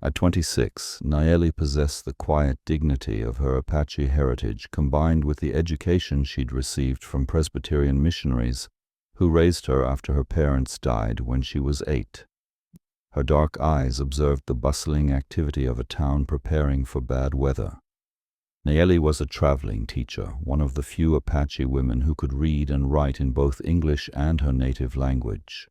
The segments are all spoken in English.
At 26, Nayeli possessed the quiet dignity of her Apache heritage combined with the education she'd received from Presbyterian missionaries who raised her after her parents died when she was 8. Her dark eyes observed the bustling activity of a town preparing for bad weather. Nayeli was a traveling teacher, one of the few Apache women who could read and write in both English and her native language.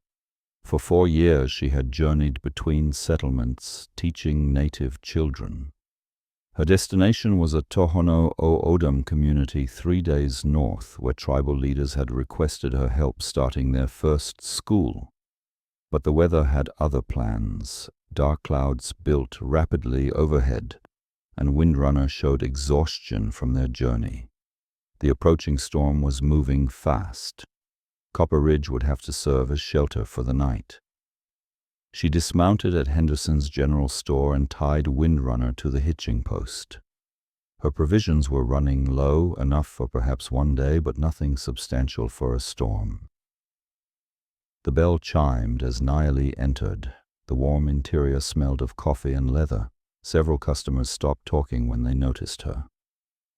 For 4 years she had journeyed between settlements, teaching native children. Her destination was a Tohono O'odham community 3 days north, where tribal leaders had requested her help starting their first school. But the weather had other plans. Dark clouds built rapidly overhead, and Windrunner showed exhaustion from their journey. The approaching storm was moving fast. Copper Ridge would have to serve as shelter for the night. She dismounted at Henderson's general store and tied Windrunner to the hitching post. Her provisions were running low, enough for perhaps 1 day, but nothing substantial for a storm. The bell chimed as Nayeli entered. The warm interior smelled of coffee and leather. Several customers stopped talking when they noticed her.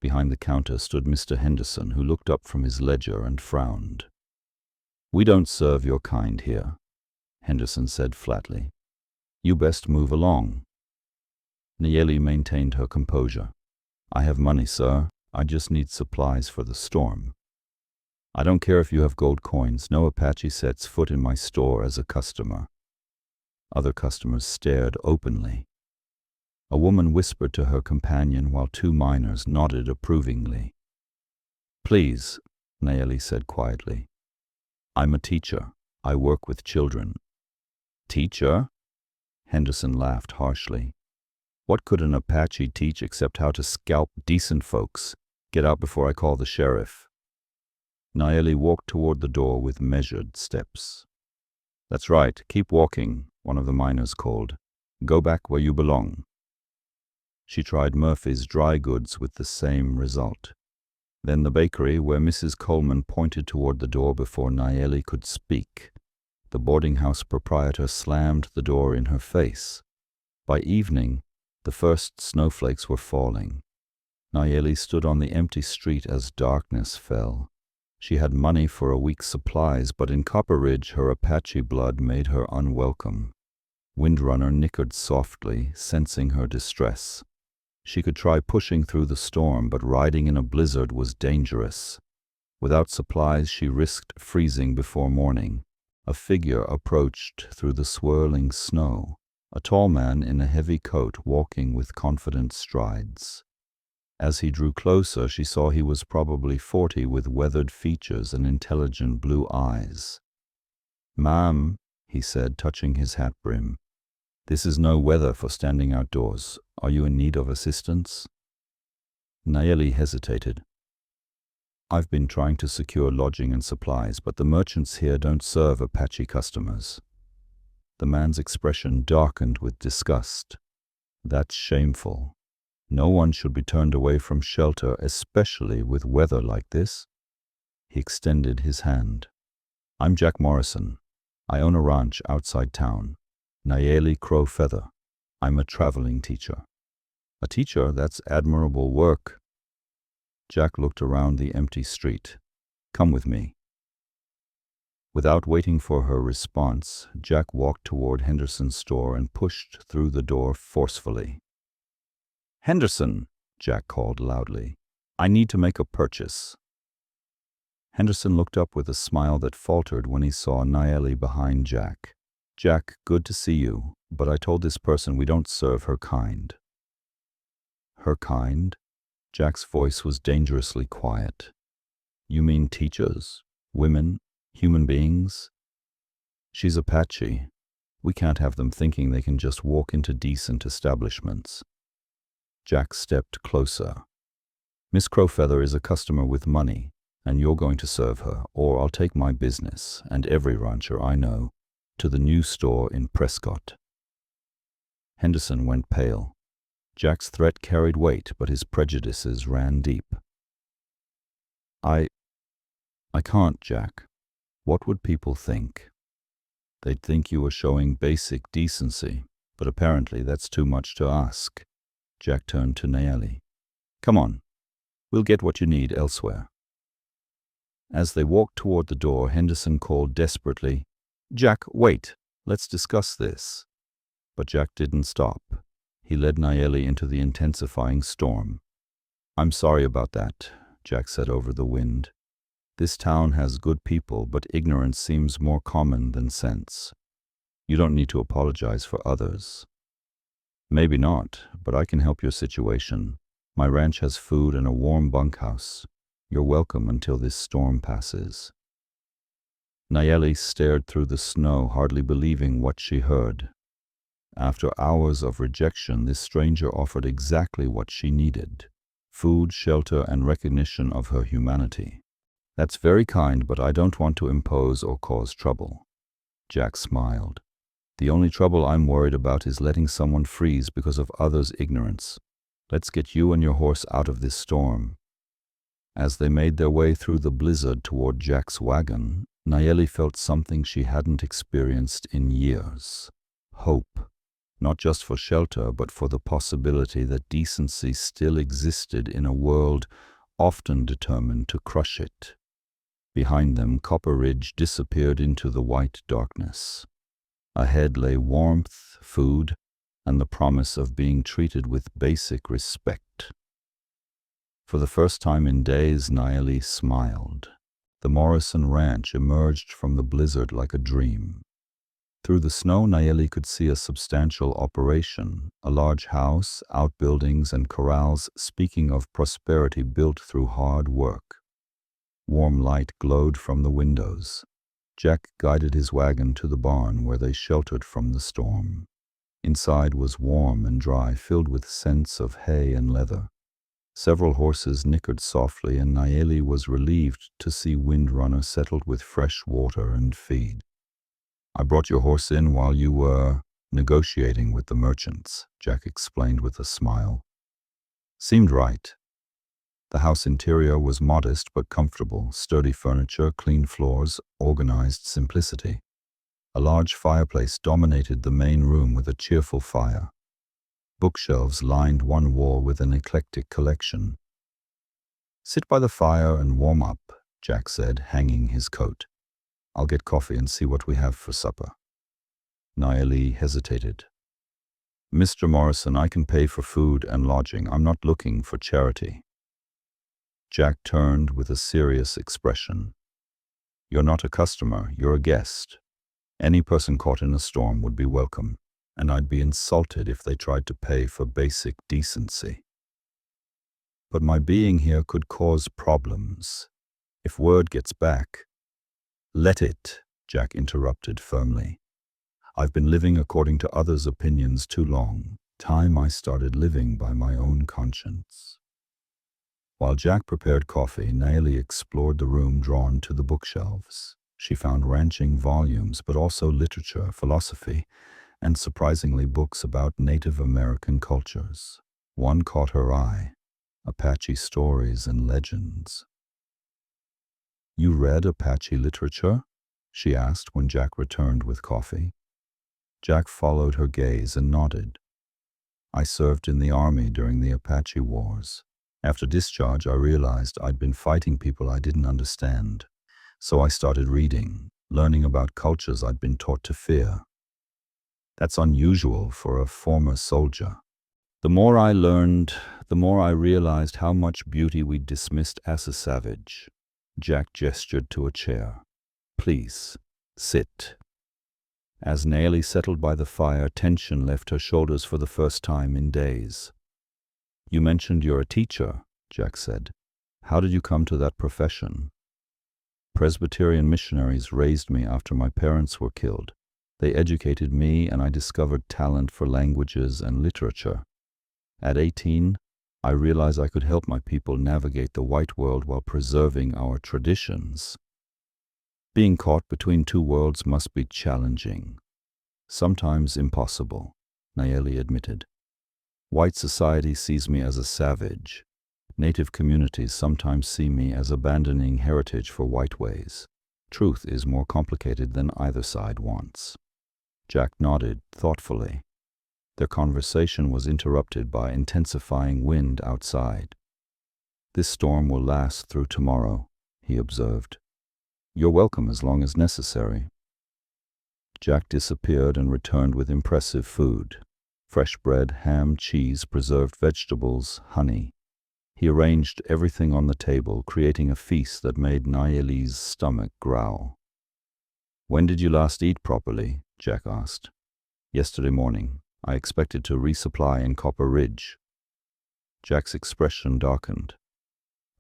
Behind the counter stood Mr. Henderson, who looked up from his ledger and frowned. "We don't serve your kind here," Henderson said flatly. "You best move along." Nayeli maintained her composure. "I have money, sir. I just need supplies for the storm." "I don't care if you have gold coins. No Apache sets foot in my store as a customer." Other customers stared openly. A woman whispered to her companion while 2 miners nodded approvingly. "Please," Nayeli said quietly. "I'm a teacher. I work with children." "Teacher?" Henderson laughed harshly. "What could an Apache teach except how to scalp decent folks? Get out before I call the sheriff." Nayeli walked toward the door with measured steps. "That's right. Keep walking," one of the miners called. "Go back where you belong." She tried Murphy's dry goods with the same result. Then the bakery, where Mrs. Coleman pointed toward the door before Nayeli could speak. The boarding house proprietor slammed the door in her face. By evening, the first snowflakes were falling. Nayeli stood on the empty street as darkness fell. She had money for a week's supplies, but in Copper Ridge her Apache blood made her unwelcome. Windrunner nickered softly, sensing her distress. She could try pushing through the storm, but riding in a blizzard was dangerous. Without supplies, she risked freezing before morning. A figure approached through the swirling snow, a tall man in a heavy coat walking with confident strides. As he drew closer, she saw he was probably 40 with weathered features and intelligent blue eyes. "Ma'am," he said, touching his hat brim, "this is no weather for standing outdoors. Are you in need of assistance?" Nayeli hesitated. "I've been trying to secure lodging and supplies, but the merchants here don't serve Apache customers." The man's expression darkened with disgust. "That's shameful. No one should be turned away from shelter, especially with weather like this." He extended his hand. "I'm Jack Morrison. I own a ranch outside town. Nayeli Crow Feather. I'm a traveling teacher." "A teacher? That's admirable work." Jack looked around the empty street. "Come with me." Without waiting for her response, Jack walked toward Henderson's store and pushed through the door forcefully. "Henderson," Jack called loudly, "I need to make a purchase." Henderson looked up with a smile that faltered when he saw Nayeli behind Jack. "Jack, good to see you, but I told this person we don't serve her kind." "Her kind?" Jack's voice was dangerously quiet. "You mean teachers? Women? Human beings?" "She's Apache. We can't have them thinking they can just walk into decent establishments." Jack stepped closer. "Miss Crowfeather is a customer with money, and you're going to serve her, or I'll take my business, and every rancher I know, to the new store in Prescott." Henderson went pale. Jack's threat carried weight, but his prejudices ran deep. I can't, Jack. What would people think?" "They'd think you were showing basic decency. But apparently that's too much to ask. Jack turned to Nayeli. Come on, we'll get what you need elsewhere. As they walked toward the door, Henderson called desperately, Jack, wait, let's discuss this. But Jack didn't stop. He led Nayeli into the intensifying storm. I'm sorry about that, Jack said over the wind. This town has good people, but ignorance seems more common than sense. You don't need to apologize for others. Maybe not, but I can help your situation. My ranch has food and a warm bunkhouse. You're welcome until this storm passes. Nayeli stared through the snow, hardly believing what she heard. After hours of rejection, this stranger offered exactly what she needed: food, shelter, and recognition of her humanity. That's very kind, but I don't want to impose or cause trouble. Jack smiled. The only trouble I'm worried about is letting someone freeze because of others' ignorance. Let's get you and your horse out of this storm. As they made their way through the blizzard toward Jack's wagon, Nayeli felt something she hadn't experienced in years. Hope. Not just for shelter, but for the possibility that decency still existed in a world often determined to crush it. Behind them, Copper Ridge disappeared into the white darkness. Ahead lay warmth, food, and the promise of being treated with basic respect. For the first time in days, Nayeli smiled. The Morrison Ranch emerged from the blizzard like a dream. Through the snow, Nayeli could see a substantial operation, a large house, outbuildings, and corrals, speaking of prosperity built through hard work. Warm light glowed from the windows. Jack guided his wagon to the barn where they sheltered from the storm. Inside was warm and dry, filled with scents of hay and leather. Several horses nickered softly, and Nayeli was relieved to see Windrunner settled with fresh water and feed. I brought your horse in while you were negotiating with the merchants, Jack explained with a smile. Seemed right. The house interior was modest but comfortable: sturdy furniture, clean floors, organized simplicity. A large fireplace dominated the main room with a cheerful fire. Bookshelves lined one wall with an eclectic collection. Sit by the fire and warm up, Jack said, hanging his coat. I'll get coffee and see what we have for supper. Nayeli hesitated. Mr. Morrison, I can pay for food and lodging. I'm not looking for charity. Jack turned with a serious expression. You're not a customer, you're a guest. Any person caught in a storm would be welcome, and I'd be insulted if they tried to pay for basic decency. But my being here could cause problems. If word gets back— Let it, Jack interrupted firmly. I've been living according to others' opinions too long. Time I started living by my own conscience. While Jack prepared coffee, Nayeli explored the room drawn to the bookshelves. She found ranching volumes, but also literature, philosophy, and surprisingly books about Native American cultures. One caught her eye: Apache stories and legends. You read Apache literature? She asked when Jack returned with coffee. Jack followed her gaze and nodded. I served in the army during the Apache Wars. After discharge, I realized I'd been fighting people I didn't understand. So I started reading, learning about cultures I'd been taught to fear. That's unusual for a former soldier. The more I learned, the more I realized how much beauty we'd dismissed as a savage. Jack gestured to a chair. Please, sit. As Nayeli settled by the fire, tension left her shoulders for the first time in days. You mentioned you're a teacher, Jack said. How did you come to that profession? Presbyterian missionaries raised me after my parents were killed. They educated me, and I discovered talent for languages and literature. At 18, I realized I could help my people navigate the white world while preserving our traditions. Being caught between two worlds must be challenging. Sometimes impossible, Nayeli admitted. White society sees me as a savage. Native communities sometimes see me as abandoning heritage for white ways. Truth is more complicated than either side wants. Jack nodded thoughtfully. Their conversation was interrupted by intensifying wind outside. "This storm will last through tomorrow," he observed. "You're welcome as long as necessary." Jack disappeared and returned with impressive food: fresh bread, ham, cheese, preserved vegetables, honey. He arranged everything on the table, creating a feast that made Nayeli's stomach growl. "When did you last eat properly?" Jack asked. "Yesterday morning. I expected to resupply in Copper Ridge." Jack's expression darkened.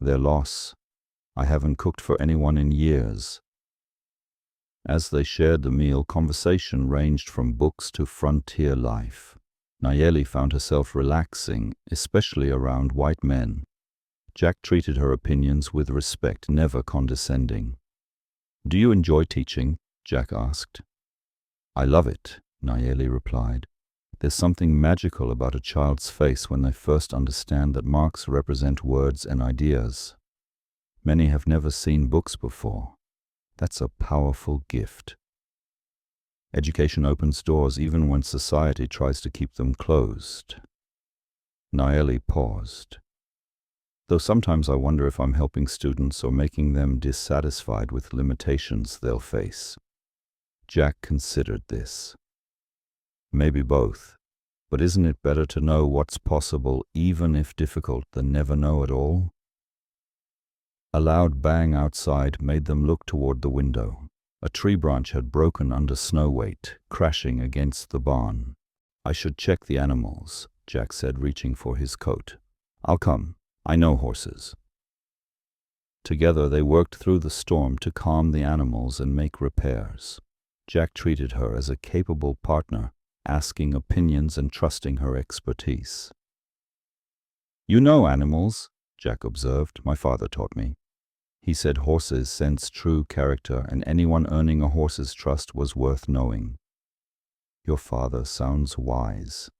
"Their loss. I haven't cooked for anyone in years." As they shared the meal, conversation ranged from books to frontier life. Nayeli found herself relaxing, especially around white men. Jack treated her opinions with respect, never condescending. "Do you enjoy teaching?" Jack asked. "I love it," Nayeli replied. "There's something magical about a child's face when they first understand that marks represent words and ideas. Many have never seen books before. That's a powerful gift. Education opens doors even when society tries to keep them closed." Nayeli paused. "Though sometimes I wonder if I'm helping students or making them dissatisfied with limitations they'll face." Jack considered this. "Maybe both. But isn't it better to know what's possible, even if difficult, than never know at all?" A loud bang outside made them look toward the window. A tree branch had broken under snow weight, crashing against the barn. "I should check the animals," Jack said, reaching for his coat. "I'll come. I know horses." Together they worked through the storm to calm the animals and make repairs. Jack treated her as a capable partner, asking opinions and trusting her expertise. "You know animals," Jack observed. "My father taught me. He said horses sense true character, and anyone earning a horse's trust was worth knowing." "Your father sounds wise."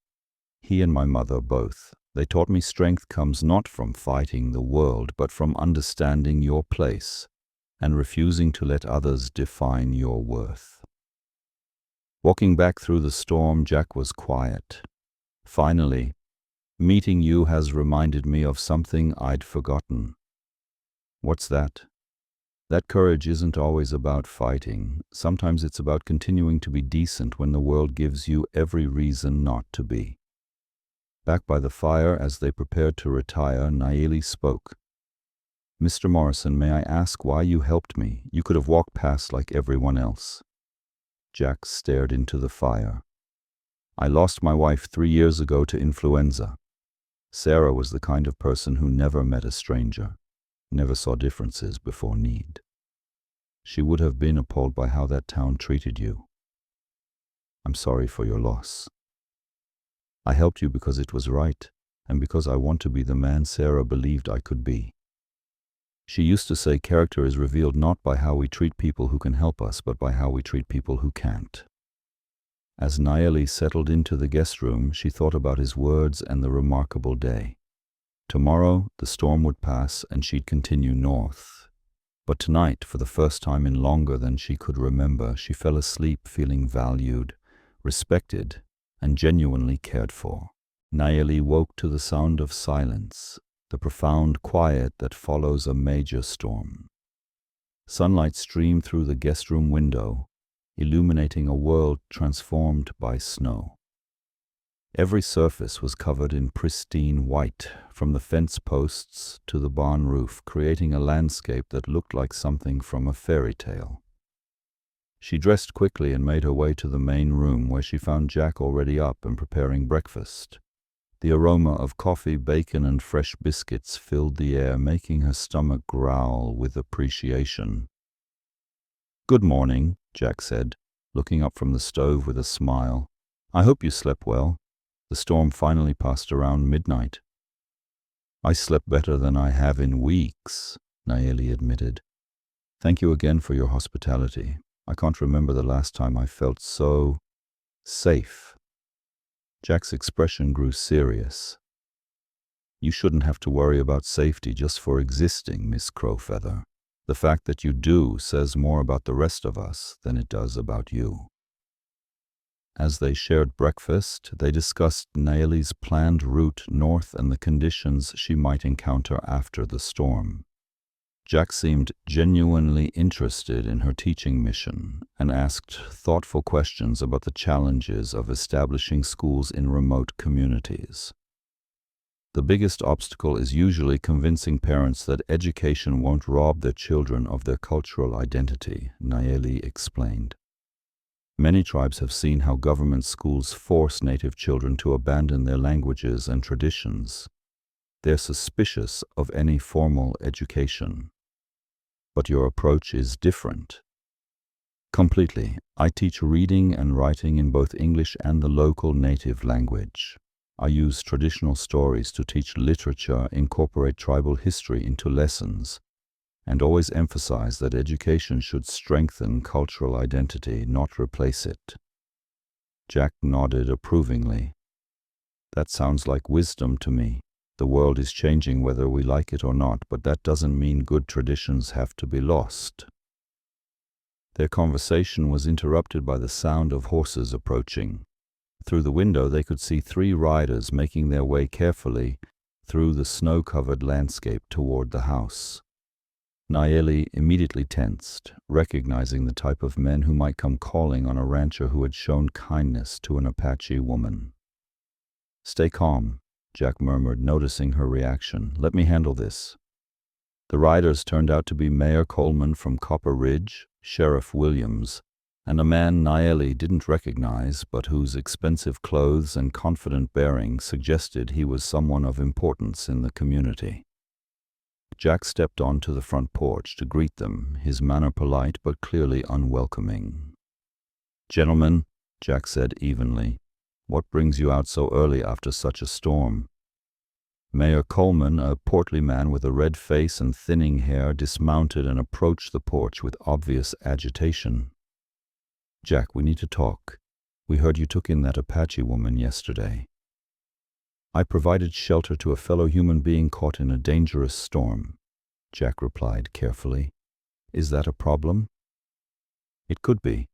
"He and my mother both. They taught me strength comes not from fighting the world, but from understanding your place and refusing to let others define your worth." Walking back through the storm, Jack was quiet. "Finally, meeting you has reminded me of something I'd forgotten." "What's that?" "That courage isn't always about fighting. Sometimes it's about continuing to be decent when the world gives you every reason not to be." Back by the fire, as they prepared to retire, Nayeli spoke. "Mr. Morrison, may I ask why you helped me? You could have walked past like everyone else." Jack stared into the fire. "I lost my wife 3 years ago to influenza. Sarah was the kind of person who never met a stranger, never saw differences before need. She would have been appalled by how that town treated you. I'm sorry for your loss. I helped you because it was right, and because I want to be the man Sarah believed I could be. She used to say character is revealed not by how we treat people who can help us, but by how we treat people who can't." As Nayeli settled into the guest room, she thought about his words and the remarkable day. Tomorrow, the storm would pass and she'd continue north. But tonight, for the first time in longer than she could remember, she fell asleep feeling valued, respected, and genuinely cared for. Nayeli woke to the sound of silence, the profound quiet that follows a major storm. Sunlight streamed through the guest room window, illuminating a world transformed by snow. Every surface was covered in pristine white, from the fence posts to the barn roof, creating a landscape that looked like something from a fairy tale. She dressed quickly and made her way to the main room, where she found Jack already up and preparing breakfast. The aroma of coffee, bacon, and fresh biscuits filled the air, making her stomach growl with appreciation. "Good morning," Jack said, looking up from the stove with a smile. "I hope you slept well. The storm finally passed around midnight." "I slept better than I have in weeks," Nayeli admitted. "Thank you again for your hospitality. I can't remember the last time I felt so safe." Jack's expression grew serious. "You shouldn't have to worry about safety just for existing, Miss Crowfeather. The fact that you do says more about the rest of us than it does about you." As they shared breakfast, they discussed Nayeli's planned route north and the conditions she might encounter after the storm. Jack seemed genuinely interested in her teaching mission and asked thoughtful questions about the challenges of establishing schools in remote communities. The biggest obstacle is usually convincing parents that education won't rob their children of their cultural identity, Nayeli explained. Many tribes have seen how government schools force native children to abandon their languages and traditions. They're suspicious of any formal education. But your approach is different. Completely. I teach reading and writing in both English and the local native language. I use traditional stories to teach literature, incorporate tribal history into lessons, and always emphasize that education should strengthen cultural identity, not replace it. Jack nodded approvingly. That sounds like wisdom to me. The world is changing whether we like it or not, but that doesn't mean good traditions have to be lost. Their conversation was interrupted by the sound of horses approaching. Through the window they could see 3 riders making their way carefully through the snow-covered landscape toward the house. Nayeli immediately tensed, recognizing the type of men who might come calling on a rancher who had shown kindness to an Apache woman. "Stay calm," Jack murmured, noticing her reaction. "Let me handle this." The riders turned out to be Mayor Coleman from Copper Ridge, Sheriff Williams, and a man Nayeli didn't recognize, but whose expensive clothes and confident bearing suggested he was someone of importance in the community. Jack stepped onto the front porch to greet them, his manner polite but clearly unwelcoming. "Gentlemen," Jack said evenly, "what brings you out so early after such a storm?" Mayor Coleman, a portly man with a red face and thinning hair, dismounted and approached the porch with obvious agitation. "Jack, we need to talk. We heard you took in that Apache woman yesterday." "I provided shelter to a fellow human being caught in a dangerous storm," Jack replied carefully. "Is that a problem?" "It could be,"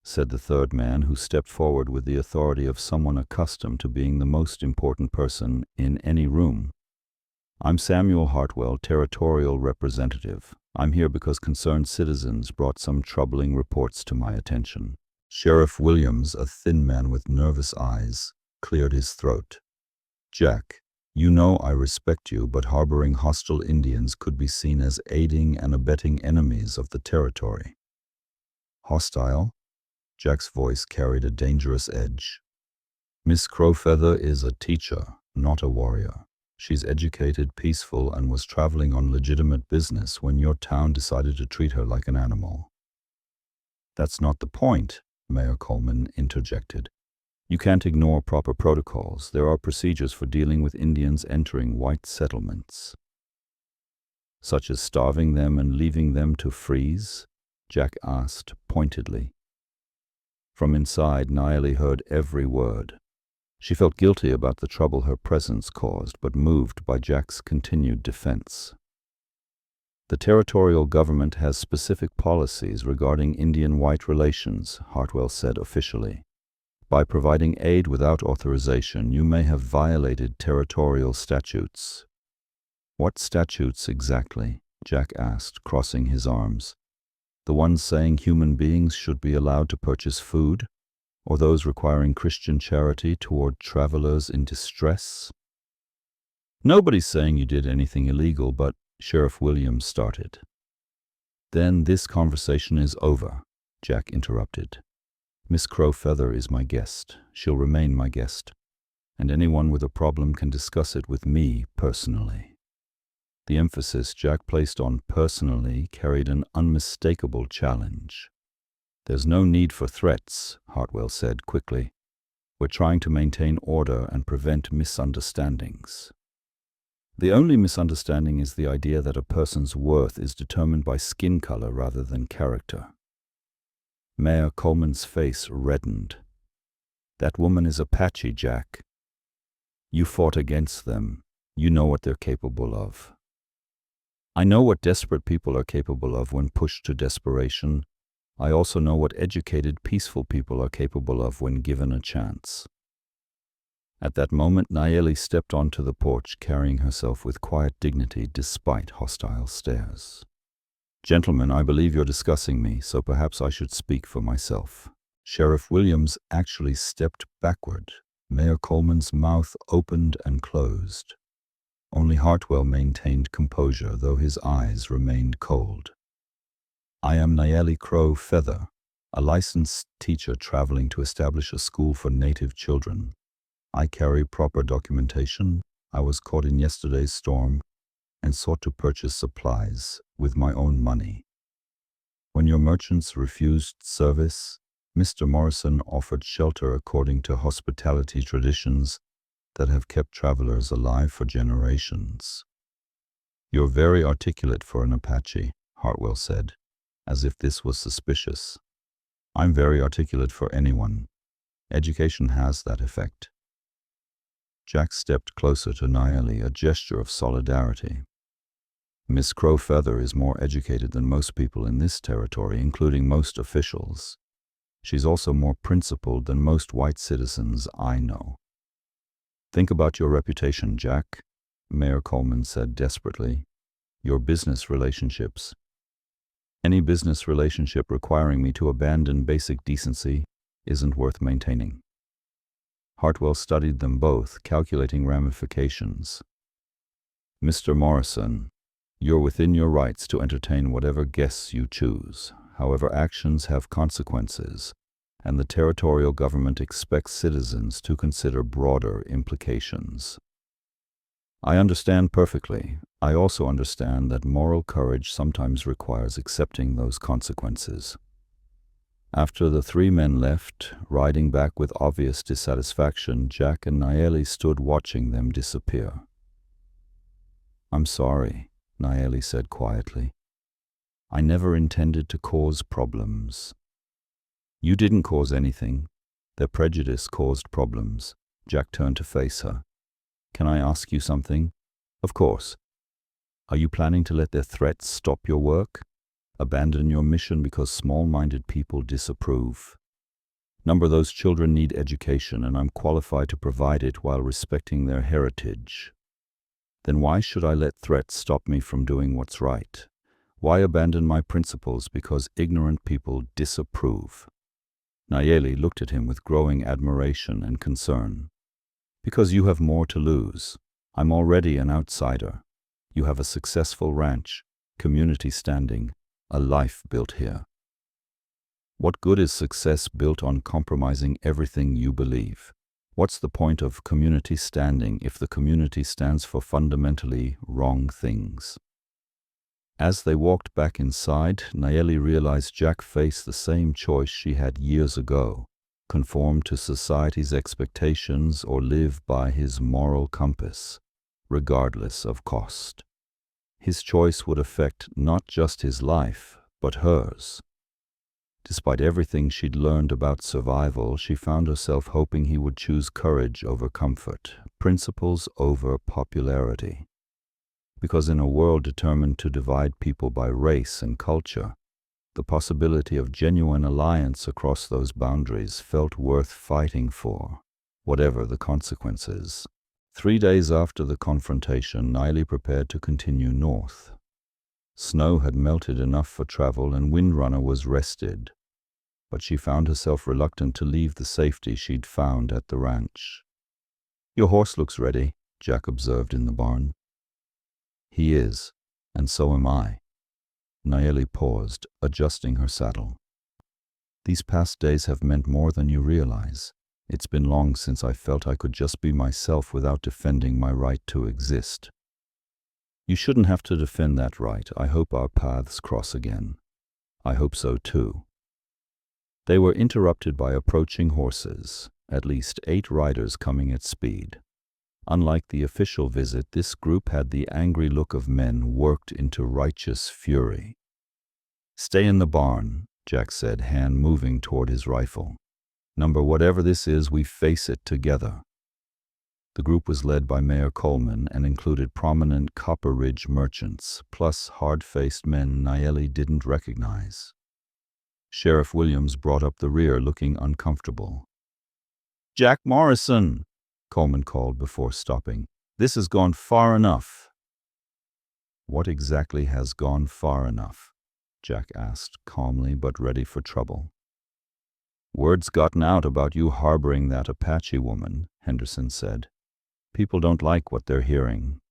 said the third man, who stepped forward with the authority of someone accustomed to being the most important person in any room. "I'm Samuel Hartwell, Territorial Representative. I'm here because concerned citizens brought some troubling reports to my attention." Sheriff Williams, a thin man with nervous eyes, cleared his throat. "Jack, you know I respect you, but harboring hostile Indians could be seen as aiding and abetting enemies of the territory." "Hostile?" Jack's voice carried a dangerous edge. "Miss Crowfeather is a teacher, not a warrior. She's educated, peaceful, and was traveling on legitimate business when your town decided to treat her like an animal." "That's not the point," Mayor Coleman interjected. "You can't ignore proper protocols. There are procedures for dealing with Indians entering white settlements." "Such as starving them and leaving them to freeze?" Jack asked pointedly. From inside, Nayeli heard every word. She felt guilty about the trouble her presence caused, but moved by Jack's continued defense. "The territorial government has specific policies regarding Indian-white relations," Hartwell said officially. "By providing aid without authorization, you may have violated territorial statutes." "What statutes exactly?" Jack asked, crossing his arms. "The ones saying human beings should be allowed to purchase food? Or those requiring Christian charity toward travelers in distress?" "Nobody's saying you did anything illegal, but," Sheriff Williams started. "Then this conversation is over," Jack interrupted. "Miss Crowfeather is my guest. She'll remain my guest. And anyone with a problem can discuss it with me personally." The emphasis Jack placed on personally carried an unmistakable challenge. "There's no need for threats," Hartwell said quickly. "We're trying to maintain order and prevent misunderstandings." "The only misunderstanding is the idea that a person's worth is determined by skin color rather than character." Mayor Coleman's face reddened. "That woman is Apache, Jack. You fought against them. You know what they're capable of." "I know what desperate people are capable of when pushed to desperation. I also know what educated, peaceful people are capable of when given a chance. At that moment, Nayeli stepped onto the porch, carrying herself with quiet dignity despite hostile stares. "Gentlemen, I believe you're discussing me, so perhaps I should speak for myself." Sheriff Williams actually stepped backward. Mayor Coleman's mouth opened and closed. Only Hartwell maintained composure, though his eyes remained cold. "I am Nayeli Crow Feather, a licensed teacher traveling to establish a school for native children. I carry proper documentation. I was caught in yesterday's storm and sought to purchase supplies with my own money. When your merchants refused service, Mr. Morrison offered shelter according to hospitality traditions that have kept travelers alive for generations." "You're very articulate for an Apache," Hartwell said, as if this was suspicious. "I'm very articulate for anyone. Education has that effect." Jack stepped closer to Nayeli, a gesture of solidarity. "Miss Crowfeather is more educated than most people in this territory, including most officials. She's also more principled than most white citizens I know." "Think about your reputation, Jack," Mayor Coleman said desperately. "Your business relationships. Any business relationship requiring me to abandon basic decency isn't worth maintaining." Hartwell studied them both, calculating ramifications. "Mr. Morrison, you're within your rights to entertain whatever guests you choose. However, actions have consequences, and the territorial government expects citizens to consider broader implications." "I understand perfectly. I also understand that moral courage sometimes requires accepting those consequences." After the three men left, riding back with obvious dissatisfaction, Jack and Nayeli stood watching them disappear. "I'm sorry," Nayeli said quietly. "I never intended to cause problems." "You didn't cause anything. Their prejudice caused problems." Jack turned to face her. "Can I ask you something?" "Of course." "Are you planning to let their threats stop your work? Abandon your mission because small-minded people disapprove?" Those children need education, and I'm qualified to provide it while respecting their heritage." "Then why should I let threats stop me from doing what's right? Why abandon my principles because ignorant people disapprove?" Nayeli looked at him with growing admiration and concern. "Because you have more to lose. I'm already an outsider. You have a successful ranch, community standing, a life built here. What good is success built on compromising everything you believe? What's the point of community standing if the community stands for fundamentally wrong things?" As they walked back inside, Nayeli realized Jack faced the same choice she had years ago: conform to society's expectations or live by his moral compass, regardless of cost. His choice would affect not just his life, but hers. Despite everything she'd learned about survival, she found herself hoping he would choose courage over comfort, principles over popularity. Because in a world determined to divide people by race and culture, the possibility of genuine alliance across those boundaries felt worth fighting for, whatever the consequences. 3 days after the confrontation, Nayeli prepared to continue north. Snow had melted enough for travel and Windrunner was rested, but she found herself reluctant to leave the safety she'd found at the ranch. "Your horse looks ready," Jack observed in the barn. "He is, and so am I." Nayeli paused, adjusting her saddle. "These past days have meant more than you realize. It's been long since I felt I could just be myself without defending my right to exist." "You shouldn't have to defend that right. I hope our paths cross again." "I hope so too." They were interrupted by approaching horses, at least 8 riders coming at speed. Unlike the official visit, this group had the angry look of men worked into righteous fury. "Stay in the barn," Jack said, hand moving toward his rifle. Whatever this is, we face it together." The group was led by Mayor Coleman and included prominent Copper Ridge merchants, plus hard-faced men Nayeli didn't recognize. Sheriff Williams brought up the rear, looking uncomfortable. "Jack Morrison," Coleman called before stopping. "This has gone far enough." "What exactly has gone far enough?" Jack asked, calmly but ready for trouble. "Word's gotten out about you harboring that Apache woman," Henderson said. "People don't like what they're hearing."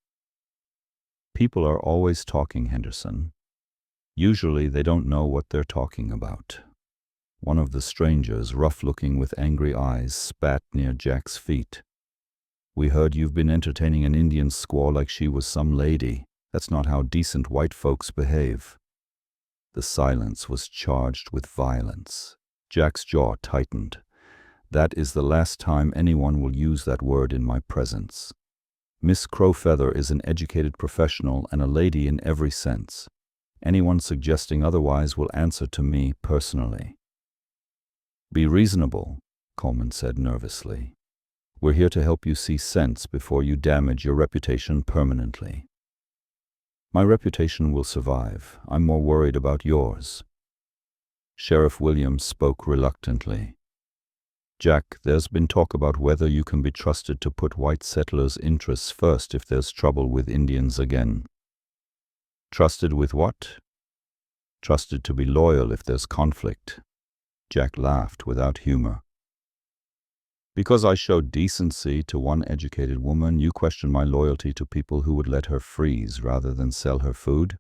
"People are always talking, Henderson. Usually they don't know what they're talking about." One of the strangers, rough-looking with angry eyes, spat near Jack's feet. "We heard you've been entertaining an Indian squaw like she was some lady. That's not how decent white folks behave." The silence was charged with violence. Jack's jaw tightened. "That is the last time anyone will use that word in my presence. Miss Crowfeather is an educated professional and a lady in every sense. Anyone suggesting otherwise will answer to me personally." "Be reasonable," Coleman said nervously. "We're here to help you see sense before you damage your reputation permanently." "My reputation will survive. I'm more worried about yours." Sheriff Williams spoke reluctantly. "Jack, there's been talk about whether you can be trusted to put white settlers' interests first if there's trouble with Indians again." "Trusted with what?" "Trusted to be loyal if there's conflict." Jack laughed without humor. "Because I showed decency to one educated woman, you question my loyalty to people who would let her freeze rather than sell her food?"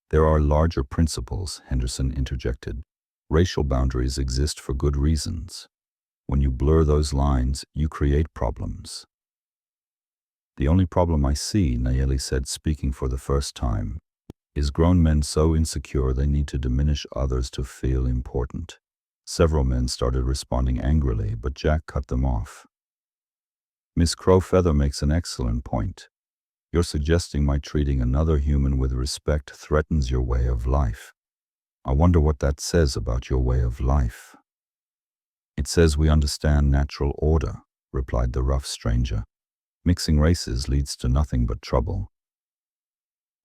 "There are larger principles," Henderson interjected. "Racial boundaries exist for good reasons. When you blur those lines, you create problems." "The only problem I see," Nayeli said, speaking for the first time, "is grown men so insecure they need to diminish others to feel important." Several men started responding angrily, but Jack cut them off. "Miss Crowfeather makes an excellent point. You're suggesting my treating another human with respect threatens your way of life. I wonder what that says about your way of life." "It says we understand natural order," replied the rough stranger. "Mixing races leads to nothing but trouble.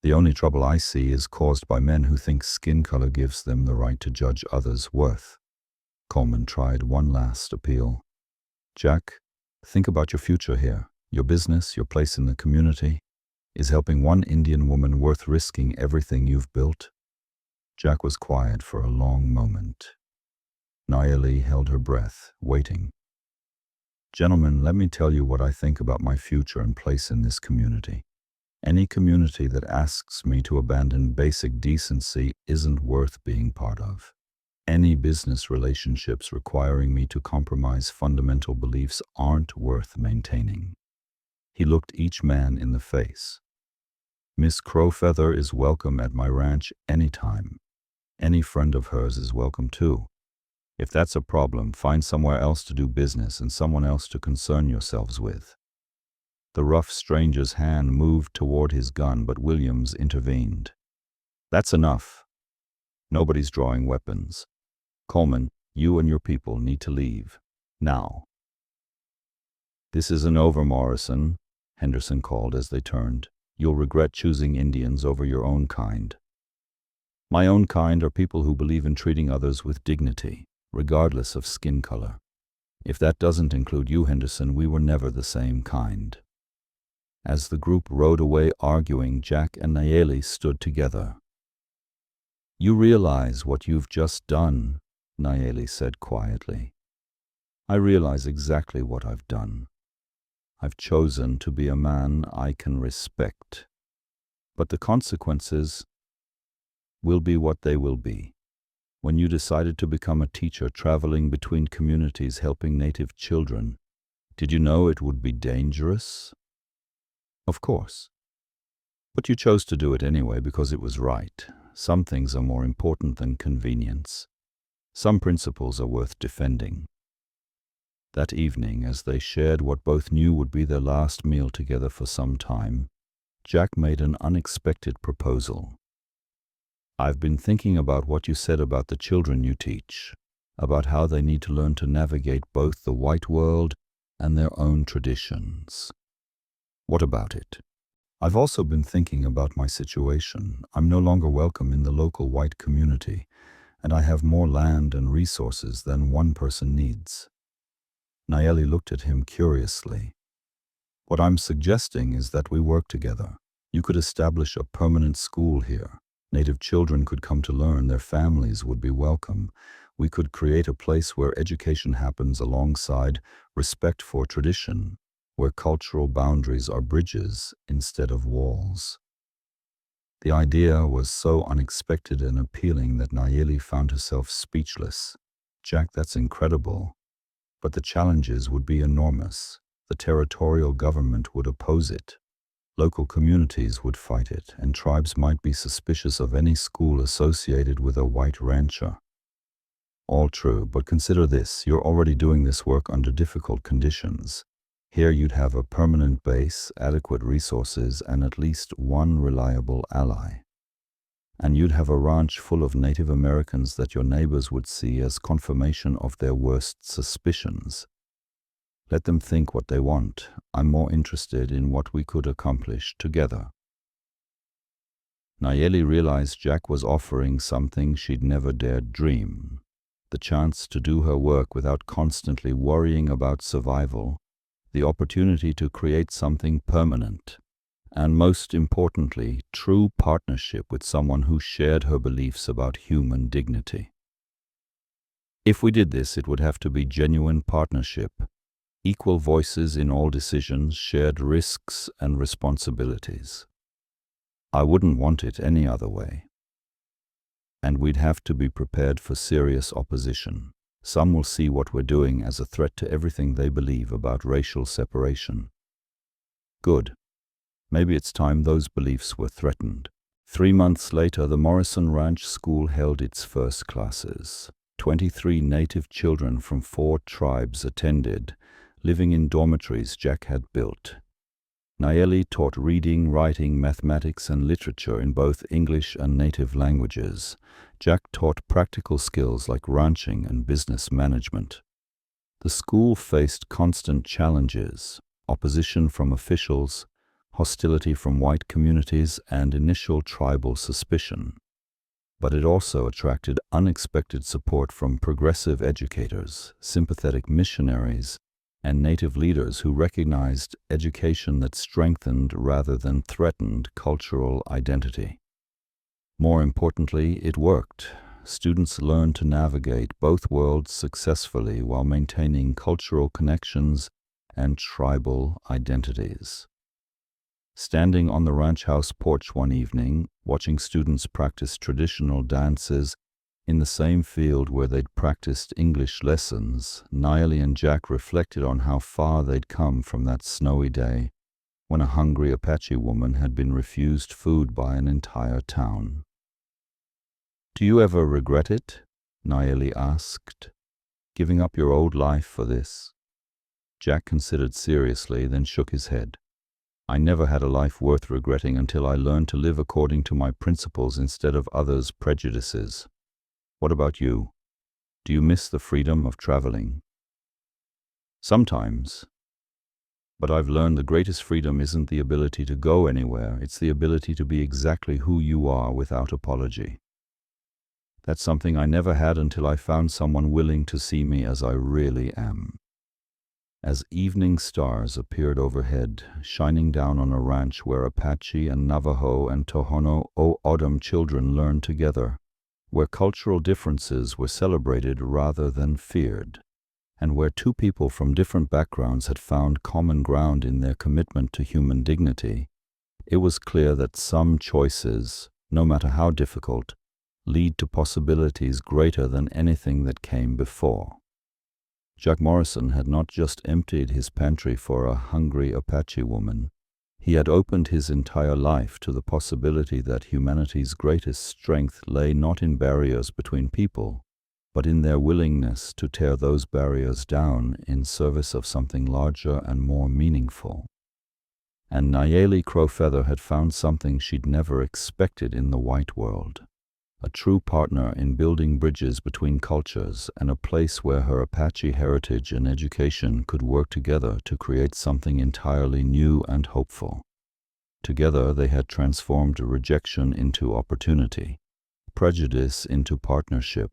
The only trouble I see is caused by men who think skin color gives them the right to judge others' worth." Coleman tried one last appeal. "Jack, think about your future here. Your business, your place in the community. Is helping one Indian woman worth risking everything you've built?" Jack was quiet for a long moment. Nayeli held her breath, waiting. "Gentlemen, let me tell you what I think about my future and place in this community. Any community that asks me to abandon basic decency isn't worth being part of. Any business relationships requiring me to compromise fundamental beliefs aren't worth maintaining." He looked each man in the face. "Miss Crowfeather is welcome at my ranch anytime. Any friend of hers is welcome too. If that's a problem, find somewhere else to do business and someone else to concern yourselves with." The rough stranger's hand moved toward his gun, but Williams intervened. "That's enough. Nobody's drawing weapons. Coleman, you and your people need to leave. Now." "This isn't over, Morrison," Henderson called as they turned. "You'll regret choosing Indians over your own kind." "My own kind are people who believe in treating others with dignity, regardless of skin color. If that doesn't include you, Henderson, we were never the same kind." As the group rode away arguing, Jack and Nayeli stood together. "You realize what you've just done," Nayeli said quietly. "I realize exactly what I've done. I've chosen to be a man I can respect. But the consequences will be what they will be. When you decided to become a teacher traveling between communities helping Native children, did you know it would be dangerous? Of course. But you chose to do it anyway because it was right. Some things are more important than convenience. Some principles are worth defending." That evening, as they shared what both knew would be their last meal together for some time, Jack made an unexpected proposal. "I've been thinking about what you said about the children you teach, about how they need to learn to navigate both the white world and their own traditions." "What about it?" "I've also been thinking about my situation. I'm no longer welcome in the local white community. and I have more land and resources than one person needs. Nayeli looked at him curiously. What I'm suggesting is that we work together. You could establish a permanent school here. Native children could come to learn, their families would be welcome. We could create a place where education happens alongside respect for tradition, where cultural boundaries are bridges instead of walls. The idea was so unexpected and appealing that Nayeli found herself speechless. Jack, that's incredible. But the challenges would be enormous. The territorial government would oppose it. Local communities would fight it, and tribes might be suspicious of any school associated with a white rancher. All true, but consider this. You're already doing this work under difficult conditions. Here you'd have a permanent base, adequate resources, and at least one reliable ally. And you'd have a ranch full of Native Americans that your neighbors would see as confirmation of their worst suspicions. Let them think what they want. I'm more interested in what we could accomplish together. Nayeli realized Jack was offering something she'd never dared dream. The chance to do her work without constantly worrying about survival. The opportunity to create something permanent. And most importantly, true partnership with someone who shared her beliefs about human dignity. If we did this, it would have to be genuine partnership. Equal voices in all decisions, shared risks and responsibilities. I wouldn't want it any other way. And we'd have to be prepared for serious opposition. Some will see what we're doing as a threat to everything they believe about racial separation. Good. Maybe it's time those beliefs were threatened. 3 months later, the Morrison Ranch School held its first classes. 23 Native children from 4 tribes attended, living in dormitories Jack had built. Nayeli taught reading, writing, mathematics, and literature in both English and native languages. Jack taught practical skills like ranching and business management. The school faced constant challenges, opposition from officials, hostility from white communities, and initial tribal suspicion. But it also attracted unexpected support from progressive educators, sympathetic missionaries, and Native leaders who recognized education that strengthened rather than threatened cultural identity. More importantly, it worked. Students learned to navigate both worlds successfully while maintaining cultural connections and tribal identities. Standing on the ranch house porch one evening, watching students practice traditional dances in the same field where they'd practiced English lessons, Nayeli and Jack reflected on how far they'd come from that snowy day when a hungry Apache woman had been refused food by an entire town. "Do you ever regret it?" Nayeli asked. "Giving up your old life for this?" Jack considered seriously, then shook his head. "I never had a life worth regretting until I learned to live according to my principles instead of others' prejudices. What about you? Do you miss the freedom of traveling?" "Sometimes. But I've learned the greatest freedom isn't the ability to go anywhere, it's the ability to be exactly who you are without apology. That's something I never had until I found someone willing to see me as I really am." As evening stars appeared overhead, shining down on a ranch where Apache and Navajo and Tohono O'odham children learned together, where cultural differences were celebrated rather than feared, and where 2 people from different backgrounds had found common ground in their commitment to human dignity, it was clear that some choices, no matter how difficult, lead to possibilities greater than anything that came before. Jack Morrison had not just emptied his pantry for a hungry Apache woman. He had opened his entire life to the possibility that humanity's greatest strength lay not in barriers between people, but in their willingness to tear those barriers down in service of something larger and more meaningful. And Nayeli Crowfeather had found something she'd never expected in the white world. A true partner in building bridges between cultures and a place where her Apache heritage and education could work together to create something entirely new and hopeful. Together they had transformed rejection into opportunity, prejudice into partnership,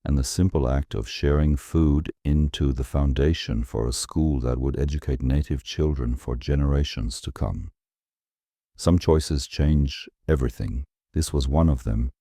and the simple act of sharing food into the foundation for a school that would educate Native children for generations to come. Some choices change everything. This was one of them,